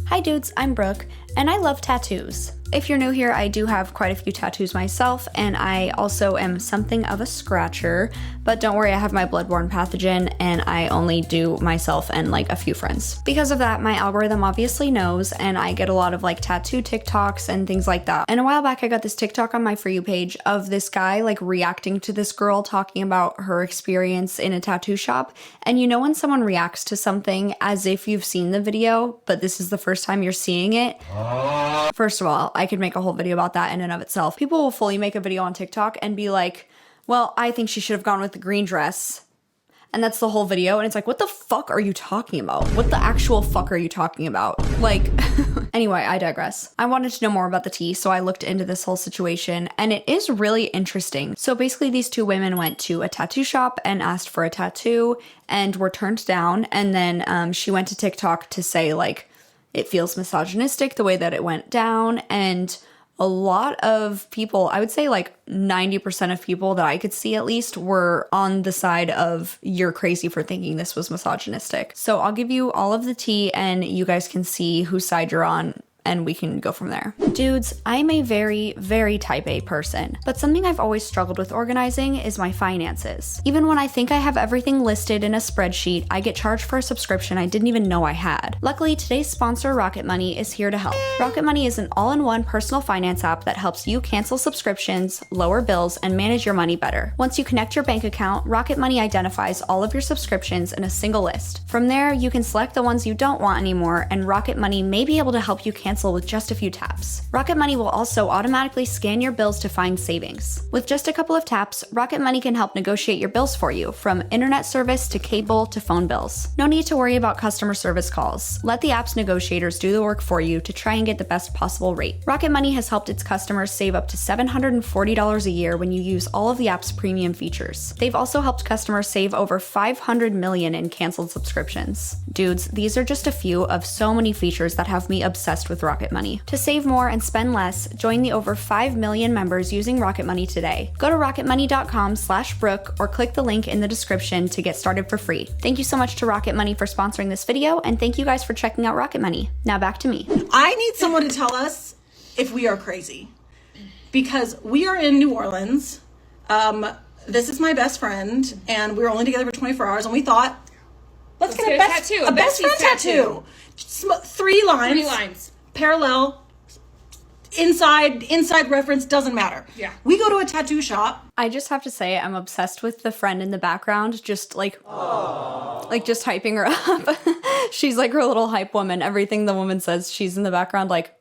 Hi dudes, I'm Brooke, and I love tattoos. If you're new here, I do have quite a few tattoos myself, and I also am something of a scratcher, but don't worry, I have my bloodborne pathogen, and I only do myself and like a few friends. Because of that, my algorithm obviously knows, and I get a lot of like tattoo TikToks and things like that. And a while back, I got this TikTok on my For You page of this guy like reacting to this girl talking about her experience in a tattoo shop. And you know when someone reacts to something as if you've seen the video, but this is the first time you're seeing it? First of all, I could make a whole video about that in and of itself. People will fully make a video on TikTok and be like, well, I think she should have gone with the green dress. And that's the whole video. And it's like, what the fuck are you talking about? What the actual fuck are you talking about? Like, anyway, I digress. I wanted to know more about the tea, so I looked into this whole situation, and it is really interesting. So basically, these two women went to a tattoo shop and asked for a tattoo and were turned down. And then she went to TikTok to say, like, it feels misogynistic the way that it went down. And a lot of people, I would say like 90% of people that I could see at least, were on the side of you're crazy for thinking this was misogynistic. So I'll give you all of the tea and you guys can see whose side you're on, and we can go from there. Dudes, I'm a very, very type A person, but something I've always struggled with organizing is my finances. Even when I think I have everything listed in a spreadsheet, I get charged for a subscription I didn't even know I had. Luckily, today's sponsor, Rocket Money, is here to help. Rocket Money is an all-in-one personal finance app that helps you cancel subscriptions, lower bills, and manage your money better. Once you connect your bank account, Rocket Money identifies all of your subscriptions in a single list. From there, you can select the ones you don't want anymore, and Rocket Money may be able to help you cancel with just a few taps. Rocket Money will also automatically scan your bills to find savings. With just a couple of taps, Rocket Money can help negotiate your bills for you, from internet service to cable to phone bills. No need to worry about customer service calls. Let the app's negotiators do the work for you to try and get the best possible rate. Rocket Money has helped its customers save up to $740 a year when you use all of the app's premium features. They've also helped customers save over $500 million in canceled subscriptions. Dudes, these are just a few of so many features that have me obsessed with Rocket Money. To save more and spend less, join the over 5 million members using Rocket Money today. Go to rocketmoney.com/Brooke or click the link in the description to get started for free. Thank you so much to Rocket Money for sponsoring this video, and thank you guys for checking out Rocket Money. Now back to me. I need someone to tell us if we are crazy, because we are in New Orleans. This is my best friend, and we were only together for 24 hours, and we thought, let's get a best friend tattoo. 3 lines. 3 lines. Parallel, inside reference, doesn't matter. Yeah. We go to a tattoo shop. I just have to say, I'm obsessed with the friend in the background, just like just hyping her up. She's like her little hype woman. Everything the woman says, she's in the background like,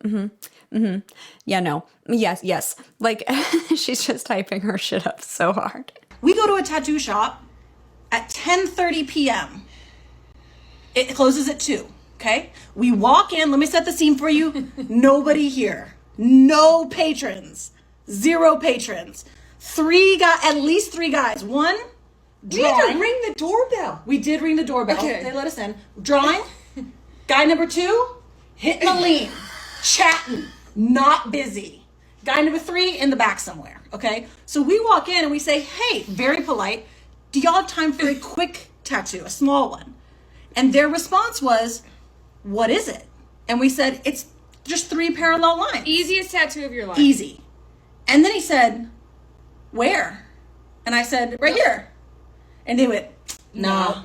yeah, no, yes. Like, she's just hyping her shit up so hard. We go to a tattoo shop at 10:30 p.m. It closes at 2. Okay, we walk in. Let me set the scene for you. Nobody here. No patrons. 0 patrons. At least 3 guys. One, We drawing. had to ring the doorbell. We did ring the doorbell. Okay. They let us in. Drawing. Guy number 2, hitting a lean, chatting, not busy. Guy number 3 in the back somewhere. Okay, so we walk in and we say, hey, very polite, do y'all have time for a quick tattoo, a small one? And their response was, what is it? And we said, it's just 3 parallel lines. Easiest tattoo of your life. Easy. And then he said, where? And I said, right here. And they went, nah.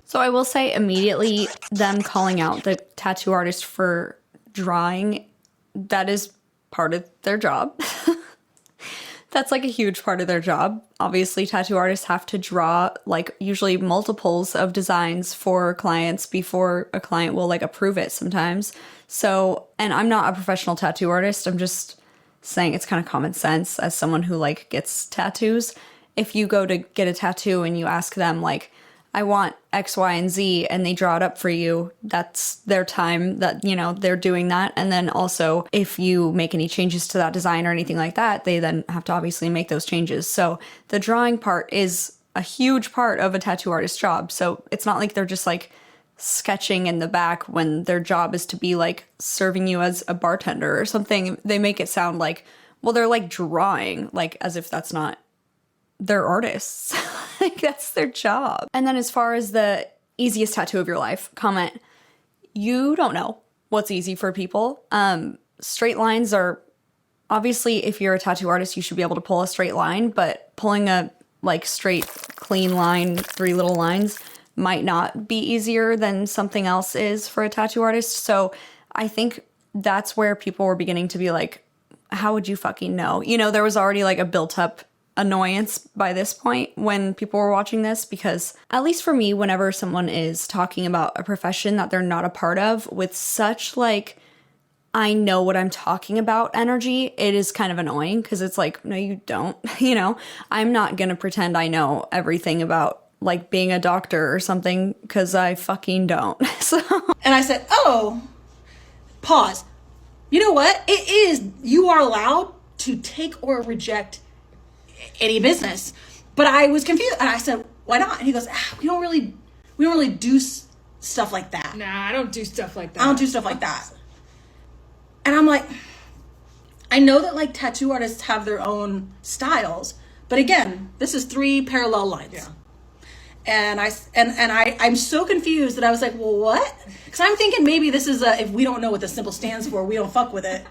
So I will say immediately, them calling out the tattoo artist for drawing, that is part of their job. That's like a huge part of their job. Obviously, tattoo artists have to draw like usually multiples of designs for clients before a client will like approve it sometimes. So, and I'm not a professional tattoo artist. I'm just saying it's kind of common sense as someone who like gets tattoos. If you go to get a tattoo and you ask them like, I want X, Y, and Z, and they draw it up for you, that's their time that, you know, they're doing that. And then also, if you make any changes to that design or anything like that, they then have to obviously make those changes. So the drawing part is a huge part of a tattoo artist's job. So it's not like they're just like sketching in the back when their job is to be like serving you as a bartender or something. They make it sound like, well, they're like drawing, like as if that's not, they're artists. Like that's their job. And then as far as the easiest tattoo of your life, comment, you don't know what's easy for people. Straight lines are, obviously, if you're a tattoo artist, you should be able to pull a straight line, but pulling a like straight, clean line, 3 little lines might not be easier than something else is for a tattoo artist. So I think that's where people were beginning to be like, how would you fucking know? You know, there was already like a built up annoyance by this point when people were watching this, because at least for me, whenever someone is talking about a profession that they're not a part of with such like, I know what I'm talking about energy, it is kind of annoying because it's like, no, you don't. You know, I'm not going to pretend I know everything about like being a doctor or something because I fucking don't. So, And I said, oh, pause. You know what? It is, you are allowed to take or reject any business. But I was confused. And I said, why not? And he goes, we don't really do stuff like that. Nah, I don't do stuff like that. I don't do stuff like that. And I'm like, I know that like tattoo artists have their own styles, but again, this is 3 parallel lines. Yeah. And I'm so confused that I was like, well, what? Because I'm thinking maybe this is if we don't know what the symbol stands for, we don't fuck with it.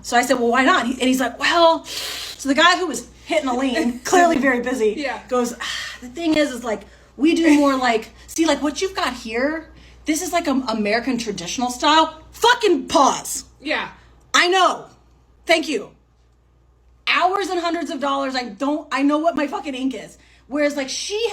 So I said, well, why not? And he's like, well, so the guy who was hitting a lean, clearly very busy, Yeah. goes, the thing is like, we do more like, see, like what you've got here, this is like an American traditional style. Fucking pause. Yeah. I know. Thank you. Hours and hundreds of dollars. I know what my fucking ink is. Whereas like she's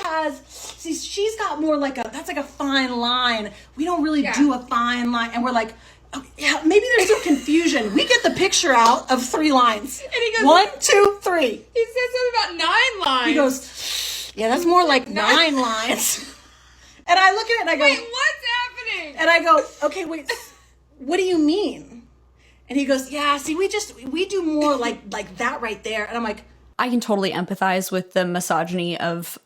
got more like that's like a fine line. We don't really do a fine line. And we're like, oh, yeah, maybe there's some confusion. We get the picture out of 3 lines. And he goes, 1, 2, 3. He said something about 9 lines. He goes, yeah, that's more like 9 lines. And I look at it and I go, wait, what's happening? and I go, okay, wait, what do you mean? And he goes, yeah, see, we do more like that right there. And I'm like, I can totally empathize with the misogyny of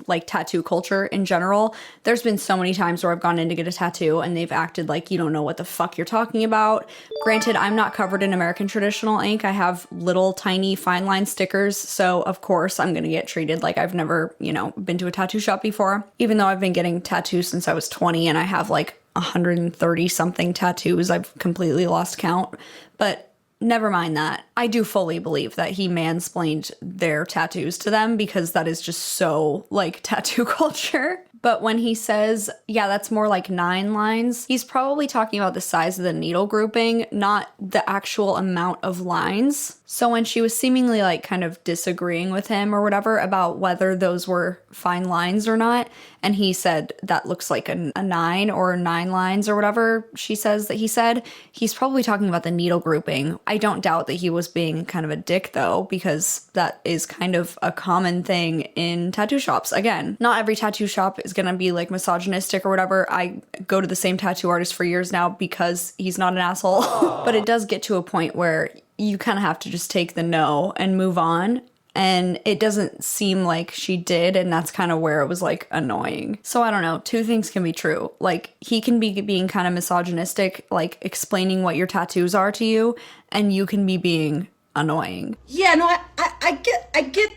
like tattoo culture in general. There's been so many times where I've gone in to get a tattoo and they've acted like you don't know what the fuck you're talking about. Granted, I'm not covered in American traditional ink. I have little tiny fine line stickers. So of course I'm going to get treated like I've never, you know, been to a tattoo shop before, even though I've been getting tattoos since I was 20 and I have like 130 something tattoos. I've completely lost count, but never mind that. I do fully believe that he mansplained their tattoos to them because that is just so like tattoo culture. But when he says, yeah, that's more like 9 lines, he's probably talking about the size of the needle grouping, not the actual amount of lines. So when she was seemingly like kind of disagreeing with him or whatever about whether those were fine lines or not, and he said that looks like a 9 or 9 lines or whatever she says that he said, he's probably talking about the needle grouping. I don't doubt that he was being kind of a dick though, because that is kind of a common thing in tattoo shops. Again, not every tattoo shop is gonna be like misogynistic or whatever. I go to the same tattoo artist for years now because he's not an asshole. But it does get to a point where you kind of have to just take the no and move on. And it doesn't seem like she did, and that's kind of where it was like annoying. So I don't know, 2 things can be true. Like he can be being kind of misogynistic, like explaining what your tattoos are to you, and you can be being annoying. yeah, no, I get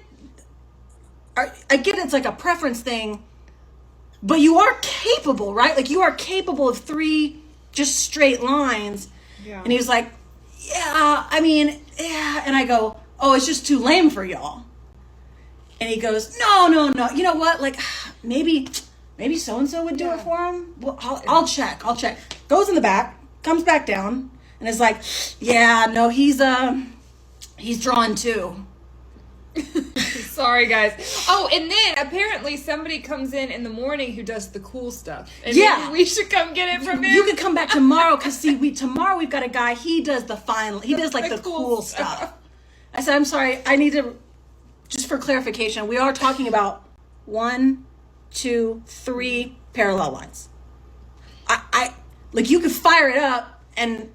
it's like a preference thing, but you are capable, right? Like you are capable of 3 just straight lines. Yeah. And he was like, yeah, I mean, yeah. And I go, oh, it's just too lame for y'all. And he goes, no. You know what? Like maybe so-and-so would do it for him. Well, I'll check. Goes in the back, comes back down, and is like, yeah, no, he's drawn too. Sorry, guys. Oh, and then apparently somebody comes in the morning who does the cool stuff. And Yeah. maybe we should come get it from him. You can come back tomorrow because see, tomorrow we've got a guy. He does the like the cool cool stuff. I said, I'm sorry. I need to just for clarification. We are talking about 1, 2, 3 parallel lines. I like you could fire it up, and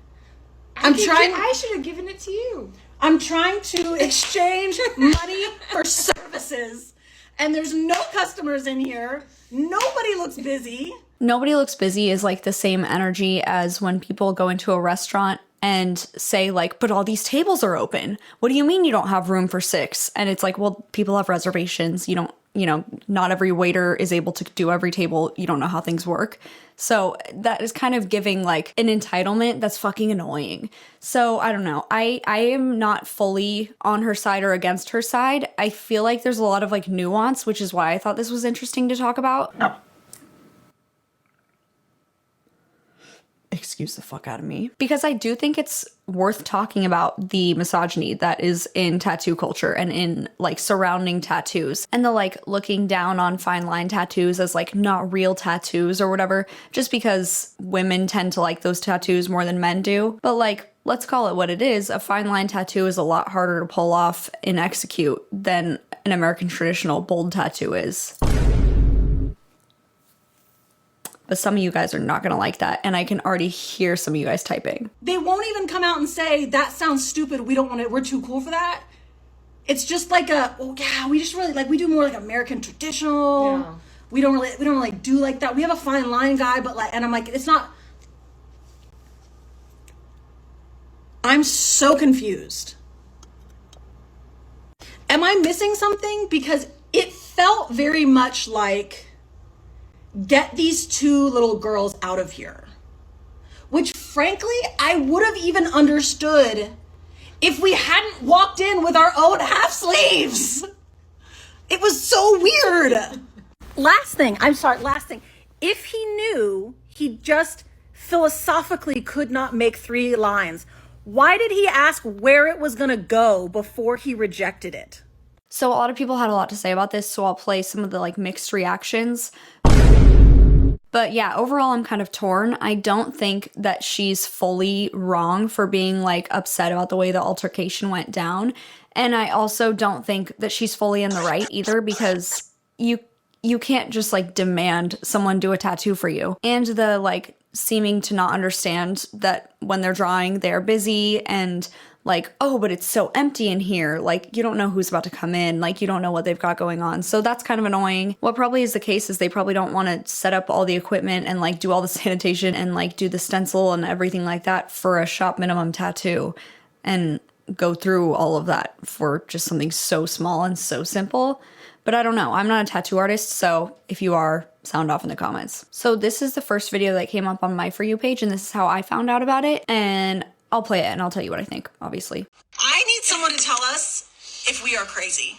I should have given it to you. I'm trying to exchange money for services, and there's no customers in here. Nobody looks busy. Nobody looks busy is like the same energy as when people go into a restaurant and say like, but all these tables are open. What do you mean you don't have room for 6? And it's like, well, people have reservations. You not every waiter is able to do every table. You don't know how things work. So that is kind of giving like an entitlement that's fucking annoying. So I don't know. I am not fully on her side or against her side. I feel like there's a lot of like nuance, which is why I thought this was interesting to talk about. No. Excuse the fuck out of me. Because I do think it's worth talking about the misogyny that is in tattoo culture and in like surrounding tattoos, and the like looking down on fine line tattoos as like not real tattoos or whatever, just because women tend to like those tattoos more than men do. But like, let's call it what it is. A fine line tattoo is a lot harder to pull off and execute than an American traditional bold tattoo is. But some of you guys are not gonna like that, and I can already hear some of you guys typing. They won't even come out and say, that sounds stupid, we don't want it, we're too cool for that. It's just like we just really, like, we do more like American traditional. Yeah. We don't really do like that. We have a fine line guy, but like, and I'm like, it's not. I'm so confused. Am I missing something? Because it felt very much like, get these two little girls out of here. Which frankly, I would have even understood if we hadn't walked in with our own half sleeves. It was so weird. Last thing. If he knew he just philosophically could not make 3 lines, why did he ask where it was gonna go before he rejected it? So a lot of people had a lot to say about this, so I'll play some of the like mixed reactions. But yeah, overall I'm kind of torn. I don't think that she's fully wrong for being like upset about the way the altercation went down. And I also don't think that she's fully in the right either, because you can't just like demand someone do a tattoo for you. And the like seeming to not understand that when they're drawing, they're busy, and like, oh, but it's so empty in here. Like, you don't know who's about to come in. Like, you don't know what they've got going on. So that's kind of annoying. What probably is the case is they probably don't want to set up all the equipment and like do all the sanitation and like do the stencil and everything like that for a shop minimum tattoo and go through all of that for just something so small and so simple. But I don't know. I'm not a tattoo artist, so if you are, sound off in the comments. So this is the first video that came up on my For You page, and this is how I found out about it. And I'll play it and I'll tell you what I think, obviously. I need someone to tell us if we are crazy,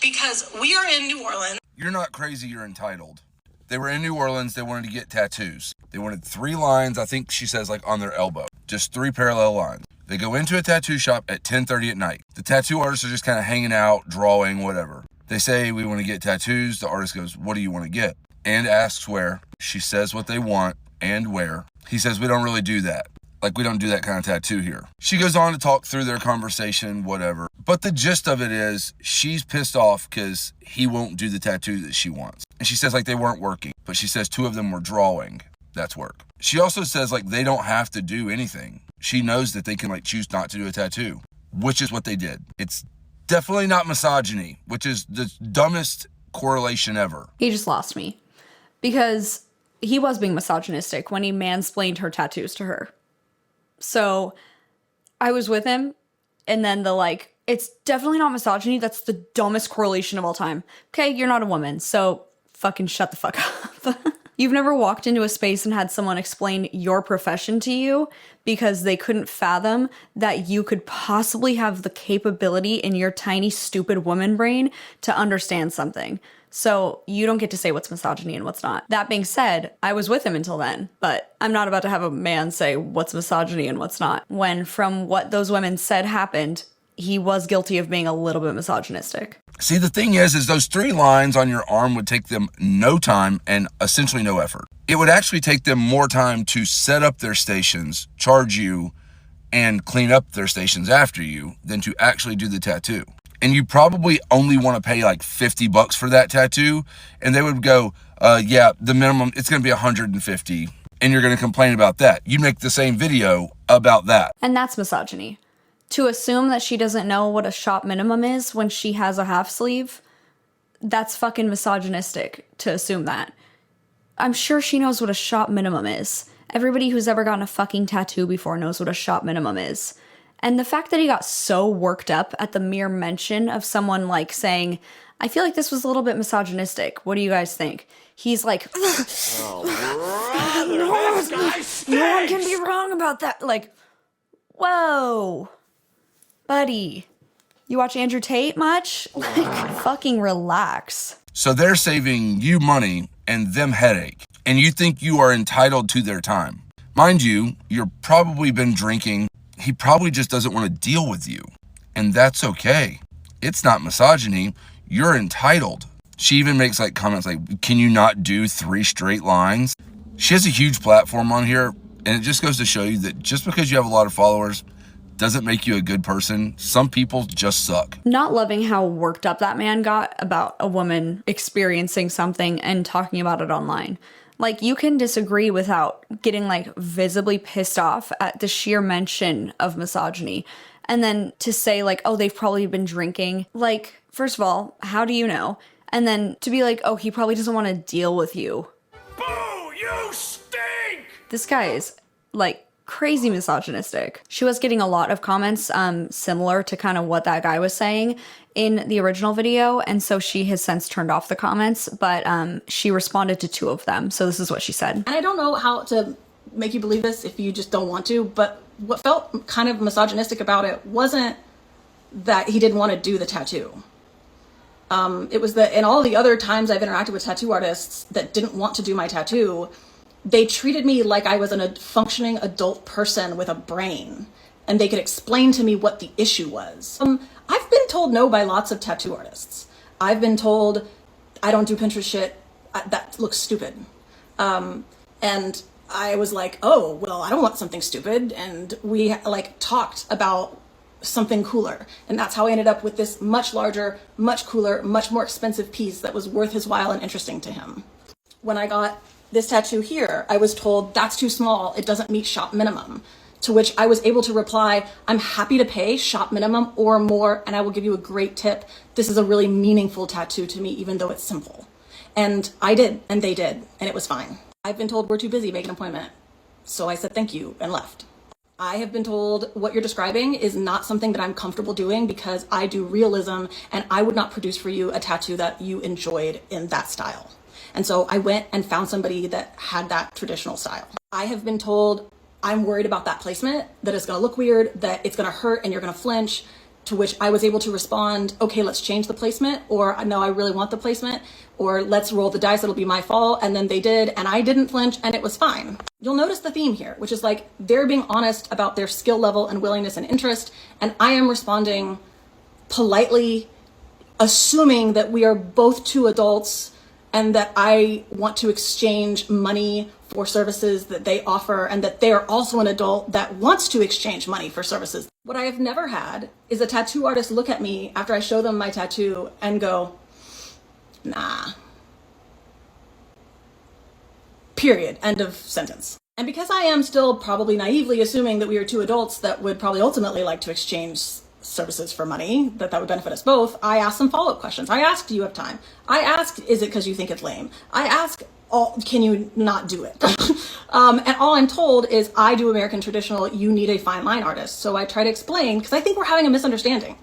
because we are in New Orleans. You're not crazy, you're entitled. They were in New Orleans, they wanted to get tattoos. They wanted 3 lines, I think she says like on their elbow, just 3 parallel lines. They go into a tattoo shop at 10:30 at night. The tattoo artists are just kind of hanging out, drawing, whatever. They say, we want to get tattoos. The artist goes, what do you want to get? And asks where. She says what they want and where. He says, we don't really do that. Like, we don't do that kind of tattoo here. She goes on to talk through their conversation, whatever. But the gist of it is, she's pissed off because he won't do the tattoo that she wants. And she says, like, they weren't working. But she says 2 of them were drawing. That's work. She also says, like, they don't have to do anything. She knows that they can, like, choose not to do a tattoo, which is what they did. It's definitely not misogyny, which is the dumbest correlation ever. He just lost me. Because he was being misogynistic when he mansplained her tattoos to her. So I was with him, and then the like, it's definitely not misogyny. That's the dumbest correlation of all time. Okay, you're not a woman, so fucking shut the fuck up. You've never walked into a space and had someone explain your profession to you because they couldn't fathom that you could possibly have the capability in your tiny, stupid woman brain to understand something. So you don't get to say what's misogyny and what's not. That being said, I was with him until then, but I'm not about to have a man say what's misogyny and what's not, when from what those women said happened, he was guilty of being a little bit misogynistic. See, the thing is those 3 lines on your arm would take them no time and essentially no effort. It would actually take them more time to set up their stations, charge you, and clean up their stations after you than to actually do the tattoo. And you probably only want to pay like $50 for that tattoo. And they would go, yeah, the minimum, it's going to be $150. And you're going to complain about that. You make the same video about that. And that's misogyny. To assume that she doesn't know what a shop minimum is when she has a half sleeve, that's fucking misogynistic to assume that. I'm sure she knows what a shop minimum is. Everybody who's ever gotten a fucking tattoo before knows what a shop minimum is. And the fact that he got so worked up at the mere mention of someone like saying, I feel like this was a little bit misogynistic. What do you guys think? He's like, no one can be wrong about that. Like, whoa, buddy. You watch Andrew Tate much? Like, fucking relax. So they're saving you money and them headache, and you think you are entitled to their time. Mind you, you've probably been drinking. He probably just doesn't want to deal with you, and that's okay. It's not misogyny. You're entitled. She even makes like comments like, can you not do 3 straight lines? She has a huge platform on here, and it just goes to show you that just because you have a lot of followers doesn't make you a good person. Some people just suck. Not loving how worked up that man got about a woman experiencing something and talking about it online. Like, you can disagree without getting like visibly pissed off at the sheer mention of misogyny. And then to say like, oh, they've probably been drinking. Like, first of all, how do you know? And then to be like, oh, he probably doesn't want to deal with you. Boo! You stink! This guy is like crazy misogynistic. She was getting a lot of comments similar to kind of what that guy was saying in the original video, and so she has since turned off the comments, but she responded to 2 of them. So this is what she said. And I don't know how to make you believe this if you just don't want to, but what felt kind of misogynistic about it wasn't that he didn't want to do the tattoo. It was that in all the other times I've interacted with tattoo artists that didn't want to do my tattoo, they treated me like I was a functioning adult person with a brain, and they could explain to me what the issue was. I've been told no by lots of tattoo artists. I've been told I don't do Pinterest shit. That looks stupid. And I was like, oh, well, I don't want something stupid. And we like talked about something cooler. And that's how I ended up with this much larger, much cooler, much more expensive piece that was worth his while and interesting to him. When I got this tattoo here, I was told that's too small. It doesn't meet shop minimum. To which I was able to reply, I'm happy to pay shop minimum or more, and I will give you a great tip. This is a really meaningful tattoo to me, even though it's simple. And I did, and they did, and it was fine. I've been told we're too busy, make an appointment. So I said thank you and left. I have been told what you're describing is not something that I'm comfortable doing because I do realism, and I would not produce for you a tattoo that you enjoyed in that style. And so I went and found somebody that had that traditional style. I have been told I'm worried about that placement, that it's gonna look weird, that it's gonna hurt and you're gonna flinch, to which I was able to respond, okay, let's change the placement, or no, I really want the placement, or let's roll the dice, it'll be my fault. And then they did, and I didn't flinch, and it was fine. You'll notice the theme here, which is like they're being honest about their skill level and willingness and interest, and I am responding politely, assuming that we are both 2 adults and that I want to exchange money for services that they offer, and that they are also an adult that wants to exchange money for services. What I have never had is a tattoo artist look at me after I show them my tattoo and go, nah. Period. End of sentence. And because I am still probably naively assuming that we are 2 adults that would probably ultimately like to exchange services for money, that would benefit us both, I asked some follow-up questions. I asked, do you have time? I asked, is it because you think it's lame? I asked, can you not do it? And all I'm told is I do American traditional, you need a fine line artist. So I try to explain, because I think we're having a misunderstanding.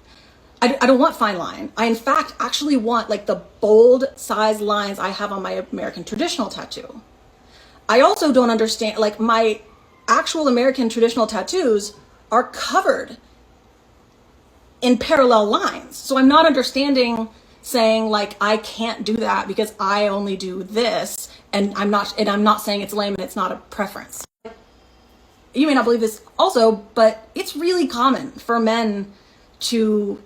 I don't want fine line. I, in fact, actually want like the bold size lines I have on my American traditional tattoo. I also don't understand, like my actual American traditional tattoos are covered in parallel lines. So I'm not understanding saying like, I can't do that because I only do this. And I'm not saying it's lame and it's not a preference. You may not believe this also, but it's really common for men to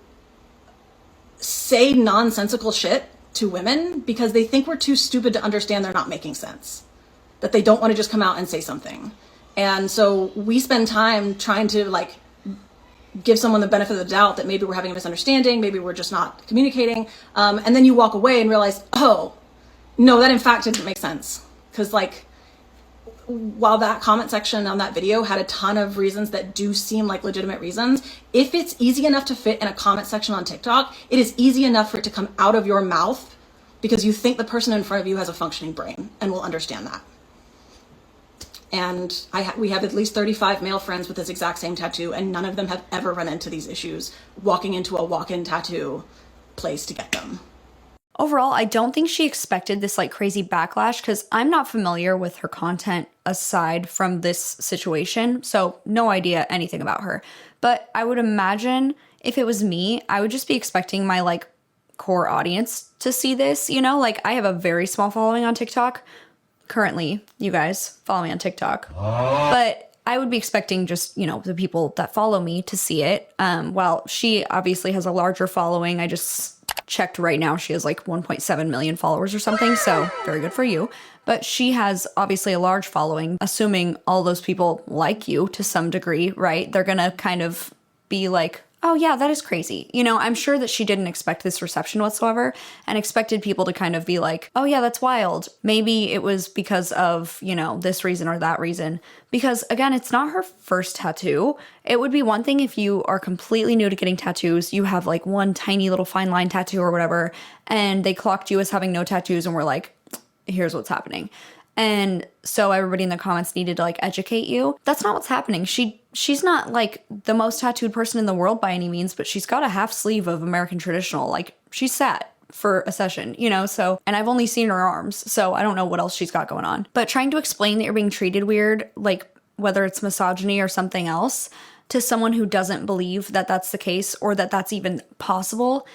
say nonsensical shit to women because they think we're too stupid to understand they're not making sense, that they don't want to just come out and say something. And so we spend time trying to like give someone the benefit of the doubt that maybe we're having a misunderstanding, maybe we're just not communicating. And then you walk away and realize, oh, no, that in fact didn't make sense. Because like, while that comment section on that video had a ton of reasons that do seem like legitimate reasons, if it's easy enough to fit in a comment section on TikTok, it is easy enough for it to come out of your mouth because you think the person in front of you has a functioning brain and will understand that. And we have at least 35 male friends with this exact same tattoo, and none of them have ever run into these issues walking into a walk-in tattoo place to get them. Overall, I don't think she expected this like crazy backlash because I'm not familiar with her content aside from this situation, so no idea anything about her. But I would imagine if it was me, I would just be expecting my like core audience to see this, you know? Like I have a very small following on TikTok. Currently, you guys follow me on TikTok. But I would be expecting just, you know, the people that follow me to see it. Well, she obviously has a larger following. I just checked right now. She has like 1.7 million followers or something. So very good for you. But she has obviously a large following, assuming all those people like you to some degree, right? They're going to kind of be like, oh yeah, that is crazy. You know, I'm sure that she didn't expect this reception whatsoever and expected people to kind of be like, oh yeah, that's wild. Maybe it was because of, you know, this reason or that reason. Because again, it's not her first tattoo. It would be one thing if you are completely new to getting tattoos, you have like one tiny little fine line tattoo or whatever, and they clocked you as having no tattoos and were like, here's what's happening. And so everybody in the comments needed to like educate you. That's not what's happening. She's not like the most tattooed person in the world by any means, but she's got a half sleeve of American traditional. Like she sat for a session, you know, so, and I've only seen her arms, so I don't know what else she's got going on. But trying to explain that you're being treated weird, like whether it's misogyny or something else, to someone who doesn't believe that that's the case or that that's even possible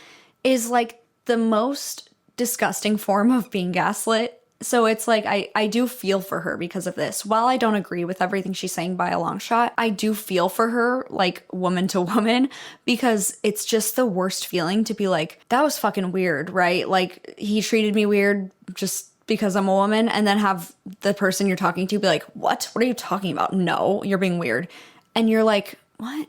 is like the most disgusting form of being gaslit. So it's like, I do feel for her because of this. While I don't agree with everything she's saying by a long shot, I do feel for her, like woman to woman, because it's just the worst feeling to be like, that was fucking weird, right? Like he treated me weird just because I'm a woman, and then have the person you're talking to be like, what are you talking about? No, you're being weird. And you're like, what?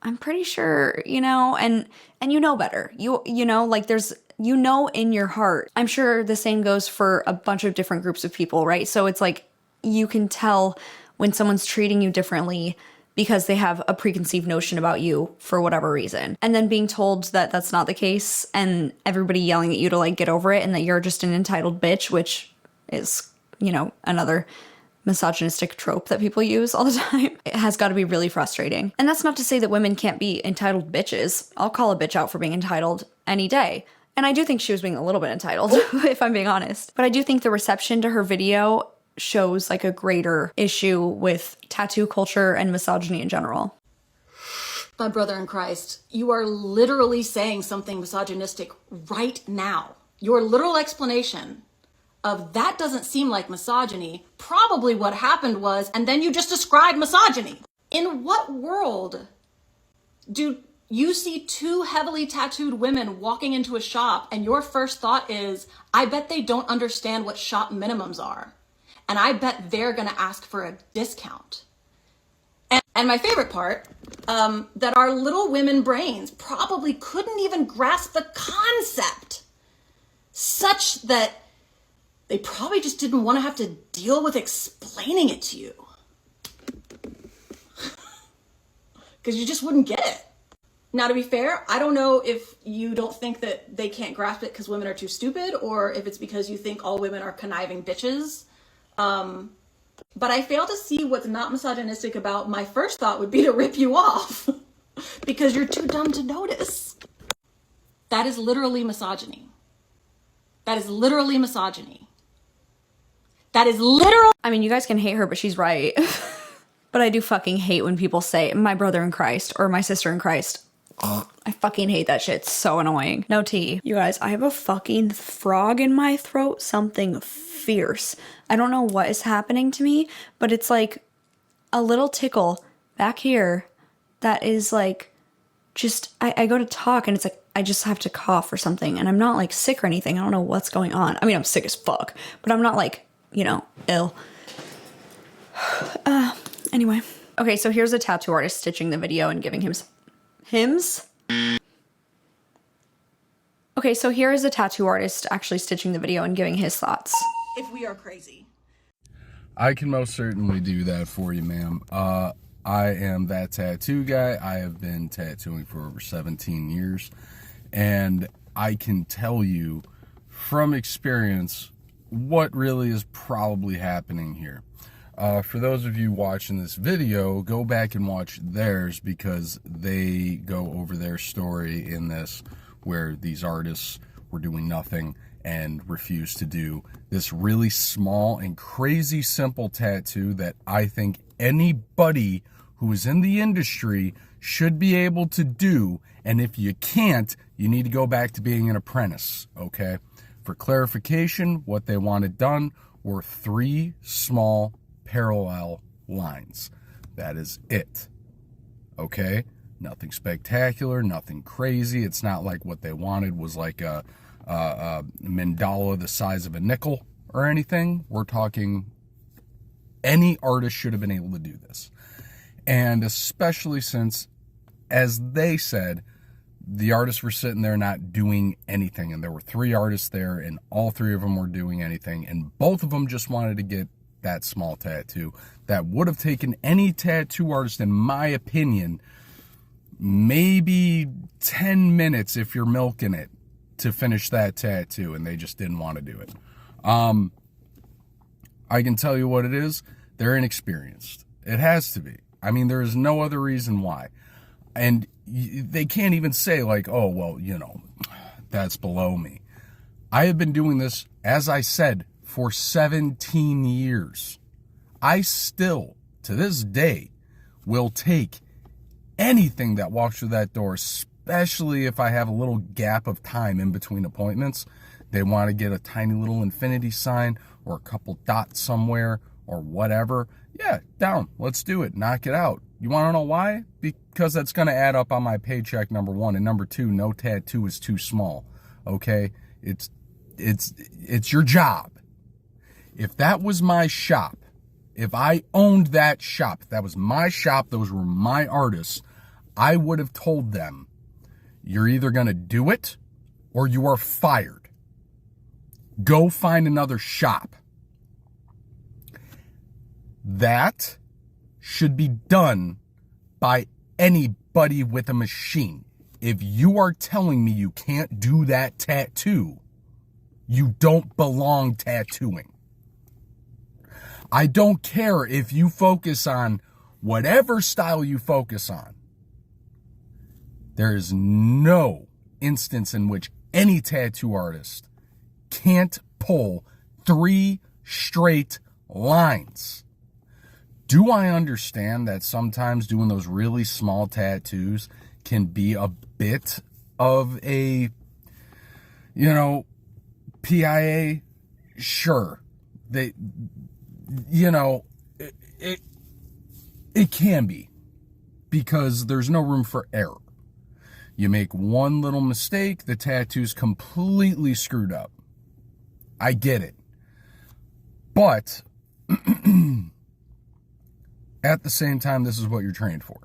I'm pretty sure, you know, and you know better. You know, like there's, you know, in your heart. I'm sure the same goes for a bunch of different groups of people, right? So it's like you can tell when someone's treating you differently because they have a preconceived notion about you for whatever reason. And then being told that that's not the case and everybody yelling at you to like get over it and that you're just an entitled bitch, which is, you know, another misogynistic trope that people use all the time. It has got to be really frustrating. And that's not to say that women can't be entitled bitches. I'll call a bitch out for being entitled any day. And I do think she was being a little bit entitled, if I'm being honest. But I do think the reception to her video shows like a greater issue with tattoo culture and misogyny in general. My brother in Christ, you are literally saying something misogynistic right now. Your literal explanation of that doesn't seem like misogyny, probably what happened was, and then you just described misogyny. In what world do you see two heavily tattooed women walking into a shop and your first thought is, I bet they don't understand what shop minimums are. And I bet they're gonna ask for a discount. And my favorite part, that our little women brains probably couldn't even grasp the concept such that they probably just didn't want to have to deal with explaining it to you. Because you just wouldn't get it. Now, to be fair, I don't know if you don't think that they can't grasp it because women are too stupid, or if it's because you think all women are conniving bitches. But I fail to see what's not misogynistic about my first thought would be to rip you off because you're too dumb to notice. That is literally misogyny. That is literally misogyny. That is literal. I mean, you guys can hate her, but she's right. But I do fucking hate when people say my brother in Christ or my sister in Christ. I fucking hate that shit. It's so annoying. No tea. You guys, I have a fucking frog in my throat. Something fierce. I don't know what is happening to me, but it's like a little tickle back here that is like just, I go to talk and it's like I just have to cough or something, and I'm not like sick or anything. I don't know what's going on. I mean, I'm sick as fuck, but I'm not like, you know, ill. Anyway. Okay, so here's a tattoo artist stitching the video and giving hymns? Okay, so here is a tattoo artist actually stitching the video and giving his thoughts. If we are crazy. I can most certainly do that for you, ma'am. I am that tattoo guy. I have been tattooing for over 17 years. And I can tell you from experience what really is probably happening here. For those of you watching this video, go back and watch theirs because they go over their story in this, where these artists were doing nothing and refused to do this really small and crazy simple tattoo that I think anybody who is in the industry should be able to do. And if you can't, you need to go back to being an apprentice, okay? For clarification, what they wanted done were 3 small parallel lines. That is it, okay? Nothing spectacular, nothing crazy. It's not like what they wanted was like a mandala the size of a nickel or anything. We're talking any artist should have been able to do this. And especially since, as they said, the artists were sitting there not doing anything. And there were 3 artists there, and all 3 of them were doing anything. And both of them just wanted to get that small tattoo that would have taken any tattoo artist, in my opinion, maybe 10 minutes if you're milking it to finish that tattoo, and they just didn't want to do it. I can tell you what it is. They're inexperienced. It has to be. I mean, there is no other reason why. And they can't even say like, oh, well, you know, that's below me. I have been doing this, as I said, for 17 years. I still, to this day, will take anything that walks through that door, especially if I have a little gap of time in between appointments. They want to get a tiny little infinity sign or a couple dots somewhere or whatever. Yeah, down. Let's do it. Knock it out. You want to know why? Because that's going to add up on my paycheck, number 1. And number 2, no tattoo is too small. Okay? It's your job. If that was my shop, if I owned that shop, if that was my shop, those were my artists, I would have told them, you're either going to do it or you are fired. Go find another shop. That should be done by anybody with a machine. If you are telling me you can't do that tattoo, you don't belong tattooing. I don't care if you focus on whatever style you focus on. There is no instance in which any tattoo artist can't pull 3 straight lines. Do I understand that sometimes doing those really small tattoos can be a bit of a, PIA? Sure. It can be, because there's no room for error. You make one little mistake, the tattoo's completely screwed up. I get it. But at the same time, this is what you're trained for.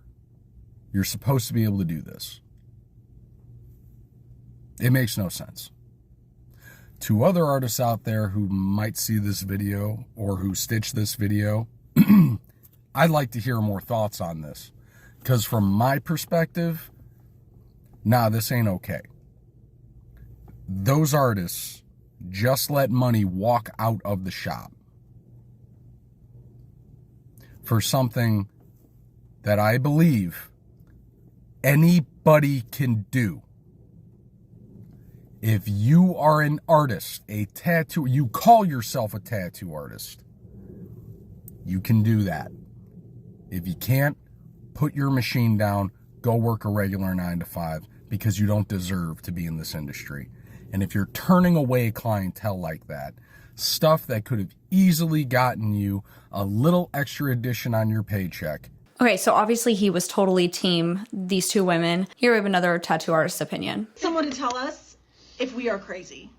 You're supposed to be able to do this. It makes no sense. To other artists out there who might see this video or who stitch this video, I'd like to hear more thoughts on this. Because from my perspective, this ain't okay. Those artists just let money walk out of the shop for something that I believe anybody can do. If you are an artist, you call yourself a tattoo artist, you can do that. If you can't, put your machine down, go work a regular 9 to 5, because you don't deserve to be in this industry. And if you're turning away clientele like that, stuff that could have easily gotten you a little extra addition on your paycheck. Okay, so obviously he was totally team these 2 women. Here we have another tattoo artist's opinion. Someone to tell us if we are crazy.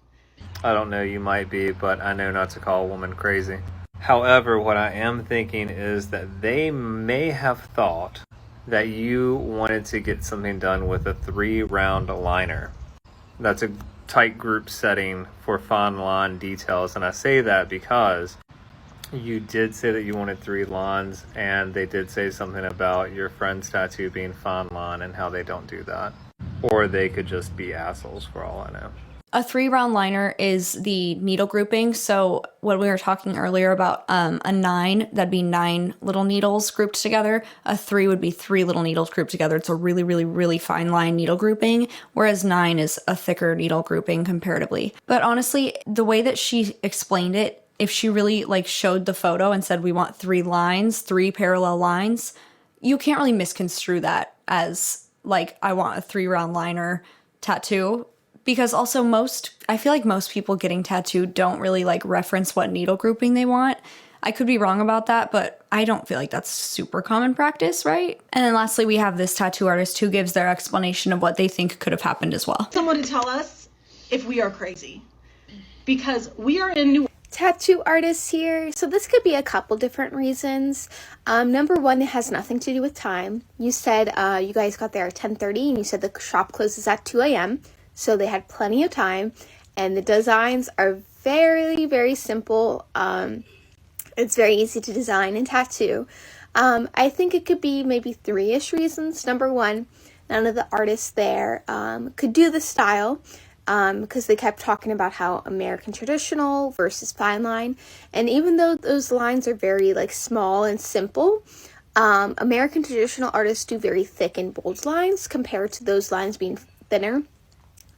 I don't know, you might be, but I know not to call a woman crazy. However, what I am thinking is that they may have thought that you wanted to get something done with a 3-round liner. That's a tight group setting for fine line details, and I say that because you did say that you wanted 3 lines, and they did say something about your friend's tattoo being fine line and how they don't do that. Or they could just be assholes for all I know. A 3-round liner is the needle grouping. So when we were talking earlier about a 9, that'd be 9 little needles grouped together. A 3 would be 3 little needles grouped together. It's a really, really, really fine line needle grouping, whereas 9 is a thicker needle grouping comparatively. But honestly, the way that she explained it, if she really like showed the photo and said we want 3 lines, 3 parallel lines, you can't really misconstrue that as like I want a 3-round liner tattoo. Because also I feel like most people getting tattooed don't really like reference what needle grouping they want. I could be wrong about that, but I don't feel like that's super common practice, right? And then lastly, we have this tattoo artist who gives their explanation of what they think could have happened as well. Someone to tell us if we are crazy. Because we are in New Tattoo artists here. So this could be a couple different reasons. Number one, it has nothing to do with time. You said you guys got there at 10:30 and you said the shop closes at 2 a.m. So they had plenty of time, and the designs are very, very simple. It's very easy to design and tattoo. I think it could be maybe 3-ish reasons. Number one, none of the artists there could do the style because they kept talking about how American traditional versus fine line. And even though those lines are very like small and simple, American traditional artists do very thick and bold lines compared to those lines being thinner.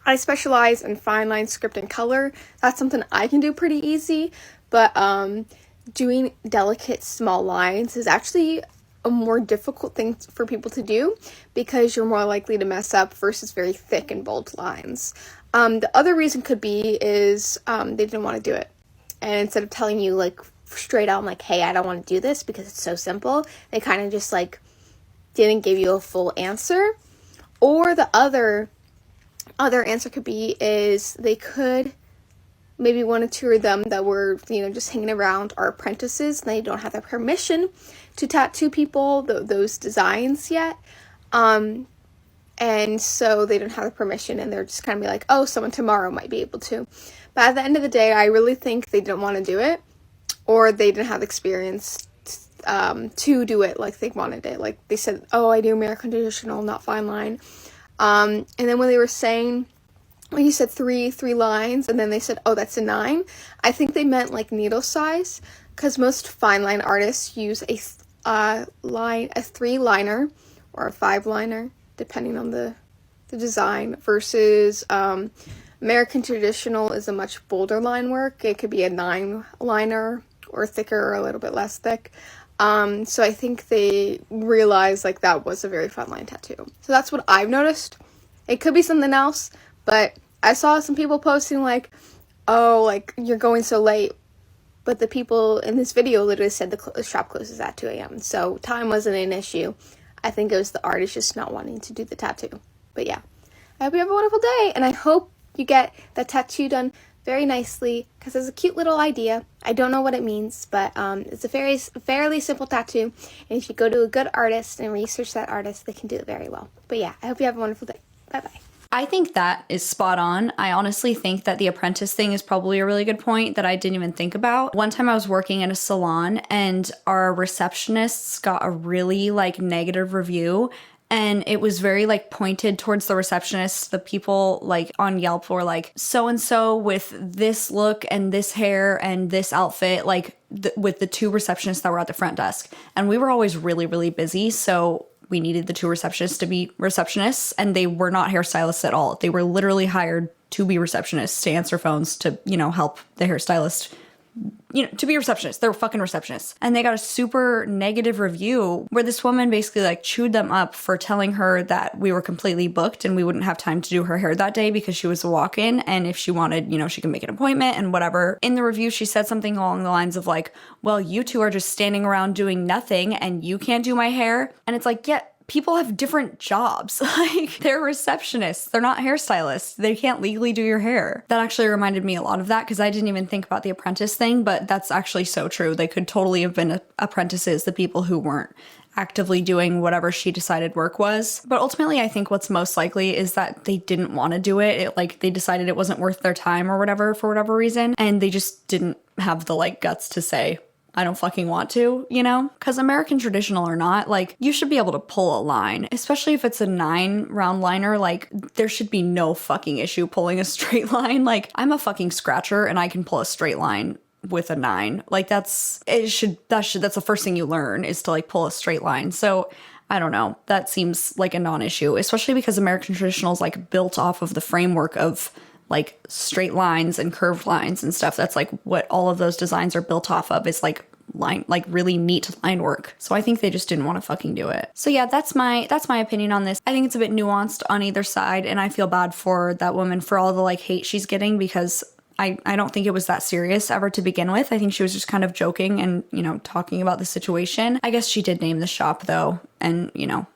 I specialize in fine line, script, and color. That's something I can do pretty easy, but doing delicate small lines is actually a more difficult thing for people to do because you're more likely to mess up versus very thick and bold lines. The other reason could be is they didn't want to do it. And instead of telling you like straight out like, hey, I don't want to do this because it's so simple, they kind of just like didn't give you a full answer. Or the other answer could be is they could, maybe 1 or 2 of them that were, just hanging around are apprentices and they don't have their permission to tattoo people those designs yet. And so they don't have the permission and they're just kind of be like, oh, someone tomorrow might be able to. But at the end of the day, I really think they didn't want to do it, or they didn't have the experience to do it like they wanted it. Like they said, oh, I do American traditional, not fine line. And then when they were saying, when you said three lines, and then they said, oh, that's a 9, I think they meant like needle size, because most fine line artists use a 3-liner or a 5-liner, depending on the design, versus American traditional is a much bolder line work. It could be a 9-liner or thicker or a little bit less thick. So I think they realized like that was a very fine line tattoo. So that's what I've noticed. It could be something else, but I saw some people posting like, oh, like you're going so late. But the people in this video literally said the shop closes at 2 a.m. So time wasn't an issue. I think it was the artist just not wanting to do the tattoo. But yeah, I hope you have a wonderful day, and I hope you get that tattoo done very nicely, because it's a cute little idea. I don't know what it means, but it's a fairly simple tattoo, and if you go to a good artist and research that artist, they can do it very well. But yeah, I hope you have a wonderful day. Bye-bye. I think that is spot on. I honestly think that the apprentice thing is probably a really good point that I didn't even think about. One time I was working in a salon and our receptionists got a really negative review, and it was very pointed towards the receptionists. The people on Yelp were like, so-and-so with this look and this hair and this outfit, with the 2 receptionists that were at the front desk. And we were always really, really busy, so we needed the 2 receptionists to be receptionists, and they were not hairstylists at all. They were literally hired to be receptionists, to answer phones, to, help the hairstylist, to be receptionists. They were fucking receptionists. And they got a super negative review where this woman basically chewed them up for telling her that we were completely booked and we wouldn't have time to do her hair that day because she was a walk-in, and if she wanted, she could make an appointment and whatever. In the review, she said something along the lines of well, you 2 are just standing around doing nothing and you can't do my hair. And it's yeah, people have different jobs. They're receptionists. They're not hairstylists. They can't legally do your hair. That actually reminded me a lot of that, because I didn't even think about the apprentice thing, but that's actually so true. They could totally have been apprentices, the people who weren't actively doing whatever she decided work was. But ultimately, I think what's most likely is that they didn't want to do it. They decided it wasn't worth their time or whatever for whatever reason, and they just didn't have the guts to say, I don't fucking want to, you know? Because American traditional or not, like, you should be able to pull a line, especially if it's a 9 round liner. Like, there should be no fucking issue pulling a straight line. Like, I'm a fucking scratcher and I can pull a straight line with a 9. Like, that's the first thing you learn is to like pull a straight line. So I don't know. That seems like a non-issue, especially because American traditional is like built off of the framework of like straight lines and curved lines and stuff. That's like what all of those designs are built off of, is like line, like really neat line work. So I think they just didn't want to fucking do it. So yeah, that's my opinion on this. I think it's a bit nuanced on either side, and I feel bad for that woman for all the like hate she's getting, because I don't think it was that serious ever to begin with. I think she was just kind of joking and, you know, talking about the situation. I guess she did name the shop though, and you know,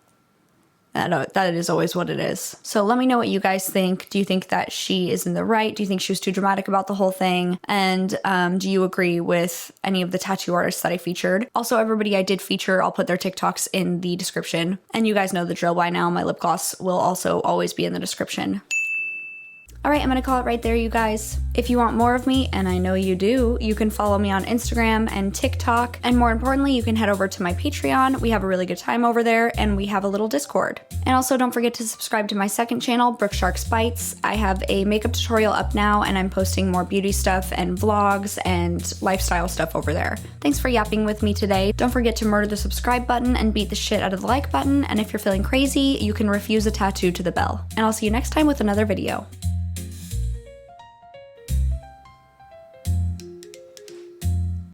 that is always what it is. So let me know what you guys think. Do you think that she is in the right? Do you think she was too dramatic about the whole thing? And do you agree with any of the tattoo artists that I featured? Also, everybody I did feature, I'll put their TikToks in the description. And you guys know the drill by now. My lip gloss will also always be in the description. All right, I'm gonna call it right there, you guys. If you want more of me, and I know you do, you can follow me on Instagram and TikTok. And more importantly, you can head over to my Patreon. We have a really good time over there, and we have a little Discord. And also don't forget to subscribe to my second channel, Brookesharks Bites. I have a makeup tutorial up now, and I'm posting more beauty stuff and vlogs and lifestyle stuff over there. Thanks for yapping with me today. Don't forget to murder the subscribe button and beat the shit out of the like button. And if you're feeling crazy, you can refuse a tattoo to the bell. And I'll see you next time with another video.